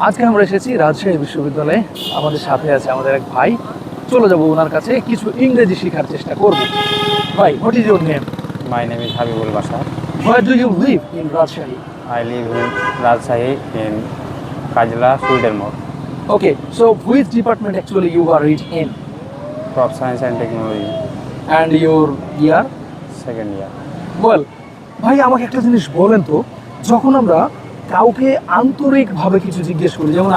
আজকে আমরা এসেছি রাজশাহী বিশ্ববিদ্যালয়ে। আমাদের সাথে আছে আমাদের এক ভাই। চলে যাবো ওনার কাছে, কিছু ইংরেজি শেখার চেষ্টা করবো। ভাই, what is your name? My name is Habibul Bashar. Where do you live in Rajshahi? I live in Rajshahi in Kajla, Swedenborg. Okay, so which department actually you are in? Crop Science and Technology, And your year? second year. Well, ভাই আমাকে একটা জিনিস বলেন তো, যখন আমরা কাউকে আন্তরিকভাবে কিছু জিজ্ঞেস করি, যেমন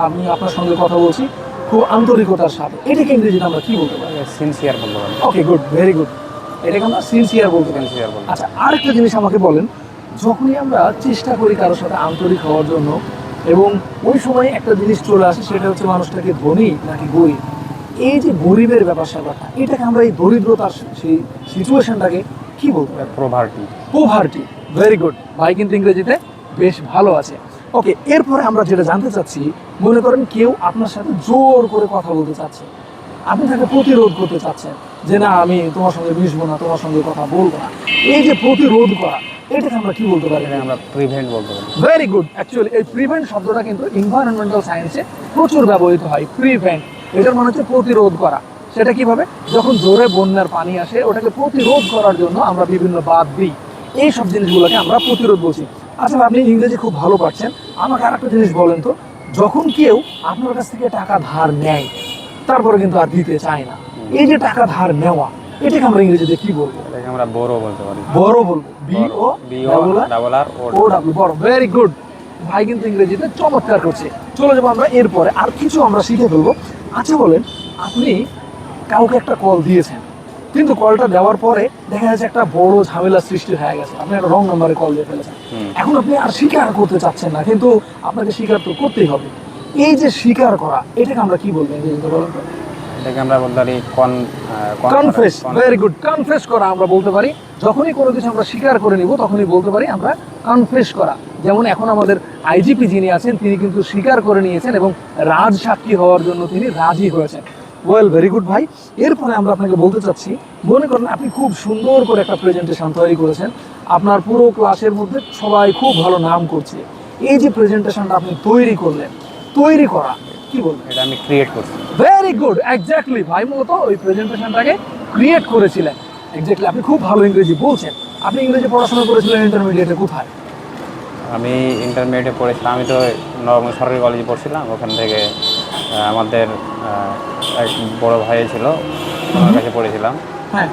আমি আপনার সঙ্গে কথা বলছি খুব আন্তরিকতার সাথে, এটাকে ইংরেজিতে আমরা কি বলতে পারি? Sincere বলতে পারেন। ওকে, গুড, ভেরি গুড। এটাকে আমরা সিনসিয়ার বলতে পারি। Sincere বলতে আচ্ছা, আরেকটা জিনিস আমাকে বলেন, যখনই আমরা চেষ্টা করি কারোর সাথে আন্তরিক হওয়ার জন্য, এবং ওই সময় একটা জিনিস চলে আসে, সেটা হচ্ছে মানুষটাকে ধনী নাকি গরিব। এই যে গরিবের ব্যাপারটা, এটাকে আমরা এই দরিদ্রতার সেই সিচুয়েশনটাকে কি বলতে পারি? Poverty. পোভার্টি। ভেরি গুড, ভাই কিন্তু ইংরেজিতে বেশ ভালো আছে। ওকে, এরপরে আমরা যেটা জানতে চাচ্ছি, মনে করেন কেউ আপনার সাথে জোর করে কথা বলতে চাচ্ছে, আপনি তাকে প্রতিরোধ করতে চাচ্ছেন যে না, আমি তোমার সঙ্গে মিশবো না, তোমার সঙ্গে কথা বলবো না। এই যে প্রতিরোধ করা, এটাকে আমরা কি বলতে পারি? এটাকে আমরা প্রিভেন্ট বলতে পারি। Very good. অ্যাকচুয়ালি এই প্রিভেন্ট শব্দটা কিন্তু এনভায়রনমেন্টাল সায়েন্সে প্রচুর ব্যবহৃত হয়। প্রিভেন্ট, এটার মানে হচ্ছে প্রতিরোধ করা। সেটা কিভাবে? যখন জোরে বন্যার পানি আসে, ওটাকে প্রতিরোধ করার জন্য আমরা বিভিন্ন বাঁধ দিই। এই সব জিনিসগুলোকে আমরা প্রতিরোধ বলছি। আচ্ছা, আপনি ইংরেজি খুব ভালো পারছেন, আমাকে আরেকটা জিনিস বলেন তো, যখন কেউ আপনার কাছ থেকে টাকা ধার নেয়, তারপরে কিন্তু আর দিতে চায় না, এই যে টাকা ধার নেওয়া, এটাকে আমরা ইংরেজিতে কি বলবো? এটাকে আমরা বড়ো বলতে পারি। বড় বলবো। BO বড়। ভেরি গুড, ভাই কিন্তু ইংরেজিতে চমৎকার করছে। চলে যাবো আমরা এরপরে, আর কিছু আমরা শিখে ফেলবো। আচ্ছা বলেন, আপনি কাউকে একটা কল দিয়েছেন, কিন্তু কলটা দেওয়ার পরে দেখা যাচ্ছে একটা বড় ঝামেলা সৃষ্টি হয়ে গেছে, আপনি একটা রং নাম্বারে কল দিয়ে ফেলেছেন। এখন আপনি আর স্বীকার করতে চাচ্ছেন না, কিন্তু আপনাকে স্বীকার তো করতেই হবে। এই যে স্বীকার করা, এটাকে আমরা কি বলবো ইংরেজিতে বলেন তো? এটাকে আমরা বলতে পারি কনফেস। ভেরি গুড, কনফেস করা আমরা বলতে পারি। যখনই কোনো কিছু আমরা স্বীকার করে নিব, তখনই বলতে পারি আমরা কনফেস করা। যেমন এখন আমাদের আইজিপি যিনি আছেন, তিনি কিন্তু স্বীকার করে নিয়েছেন এবং রাজ সাক্ষী হওয়ার জন্য তিনি রাজি হয়েছেন। ওয়েল, ভেরি গুড ভাই। এরপরে আমরা আপনাকে বলতে চাচ্ছি, মনে করেন আপনি খুব সুন্দর করে একটা প্রেজেন্টেশন তৈরি করেছেন, আপনার পুরো ক্লাসের মধ্যে সবাই খুব ভালো নাম করছে। এই যে প্রেজেন্টেশনটা আপনি তৈরি করলেন, তৈরি করা কি বলবেন? এটা আমি ক্রিয়েট করছি। Very good, exactly. ভাই মূলত ওই প্রেজেন্টেশনটাকে ক্রিয়েট করেছিলেন। এক্স্যাক্টলি, আপনি খুব ভালো ইংরেজি বলছেন। আপনি ইংরেজি পড়াশোনা করেছিলেন ইন্টারমিডিয়েটে কোথায়? আমি ইন্টারমিডিয়েটে পড়েছিলাম, আমি তো নবগঞ্জ সরকারি কলেজে পড়ছিলাম। ওখান থেকে আমাদের এক বড় ভাই ছিল, ওনার কাছে পড়েছিলাম। হ্যাঁ,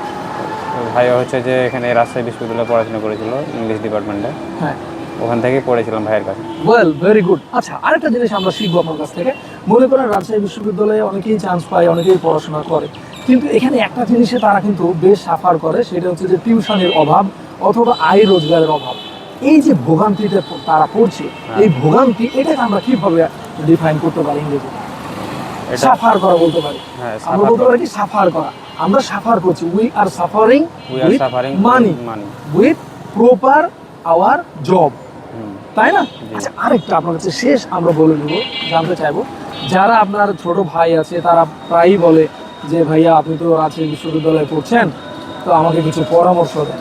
ভাই হচ্ছে যে এখানে রাজশাহী বিশ্ববিদ্যালয়ে পড়াশোনা করেছিল ইংলিশ ডিপার্টমেন্টে, হ্যাঁ। ওখান থেকেই পড়েছিলাম ভাইয়ের কাছে। Well, very good. আচ্ছা, আরেকটা জিনিস আমরা শিখবো আপনার কাছ থেকে। মনে করেন রাজশাহী বিশ্ববিদ্যালয়ে অনেকেই চান্স পায়, অনেকেই পড়াশোনা করে, কিন্তু এখানে একটা জিনিসে তারা কিন্তু বেশ সাফার করে, সেটা হচ্ছে যে টিউশনের অভাব অথবা আয় রোজগারের অভাব। এই যে ভোগান্তিতে তারা পড়ছে, এই ভোগান্তি, এটাকে আমরা কিভাবে ডিফাইন করতে পারি ইংরেজি? সাফার করা বলতে পারি। আমরা বলতে পারি কি সাফার করা। আমরা সাফার করছি, we are suffering with money, with proper hour job, তাই না? আচ্ছা, আরেকটা আপনার কাছে শেষ আমরা বলে দেবো, জানতে চাইবো, যারা আপনার ছোট ভাই আছে তারা প্রায়ই বলে যে ভাইয়া আপনি তো রাজশাহী বিশ্ববিদ্যালয়ে পড়ছেন, তো আমাকে কিছু পরামর্শ দেন,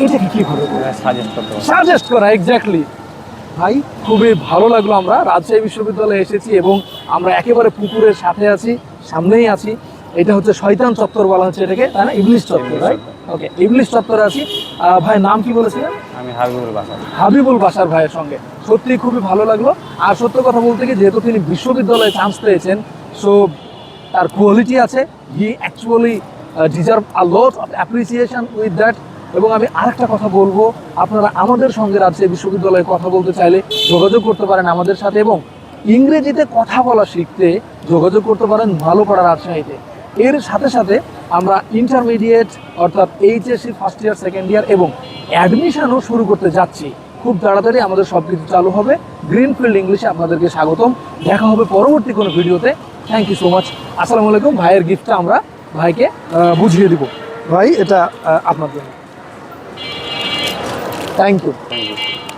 এটাকে কিভাবে সাজেস্ট করা? এক্স্যাক্টলি ভাই, খুবই ভালো লাগলো। আমরা রাজশাহী বিশ্ববিদ্যালয়ে এসেছি এবং আমরা একেবারে পুকুরের সাথে আছি, সামনেই আছি। এটা হচ্ছে শয়তান চত্বর বলা হচ্ছে এটাকে, তাই না? ইবলিশ চত্বর, রাইট? ওকে, ইবলিশ চত্বরে আছি। ভাই নাম কি বলেছিলেন? আমি হাবিবুল বাশার। হাবিবুল বাশার ভাইয়ের সঙ্গে সত্যি খুবই ভালো লাগলো। আর সত্য কথা বলতে কি, যেহেতু তিনি বিশ্ববিদ্যালয়ে চান্স পেয়েছেন, সো তার কোয়ালিটি আছে, হি actually deserve a lot of appreciation with that. এবং আমি আরেকটা কথা বলবো, আপনারা আমাদের সঙ্গে রাজশাহী বিশ্ববিদ্যালয়ে কথা বলতে চাইলে যোগাযোগ করতে পারেন আমাদের সাথে, এবং ইংরেজিতে কথা বলা শিখতে যোগাযোগ করতে পারেন ভালো করা রাজশাহীতে। এর সাথে সাথে আমরা ইন্টারমিডিয়েট অর্থাৎ HSC first year, second year এবং অ্যাডমিশনও শুরু করতে যাচ্ছি। খুব তাড়াতাড়ি আমাদের সব কিছু চালু হবে। গ্রিনফিল্ড ইংলিশে আপনাদেরকে স্বাগতম। দেখা হবে পরবর্তী কোনো ভিডিওতে। Thank you so much. আসসালামু আলাইকুম। ভাইয়ের গিফটটা আমরা ভাইকে বুঝিয়ে দিব। ভাই, এটা আপনার জন্য। Thank you.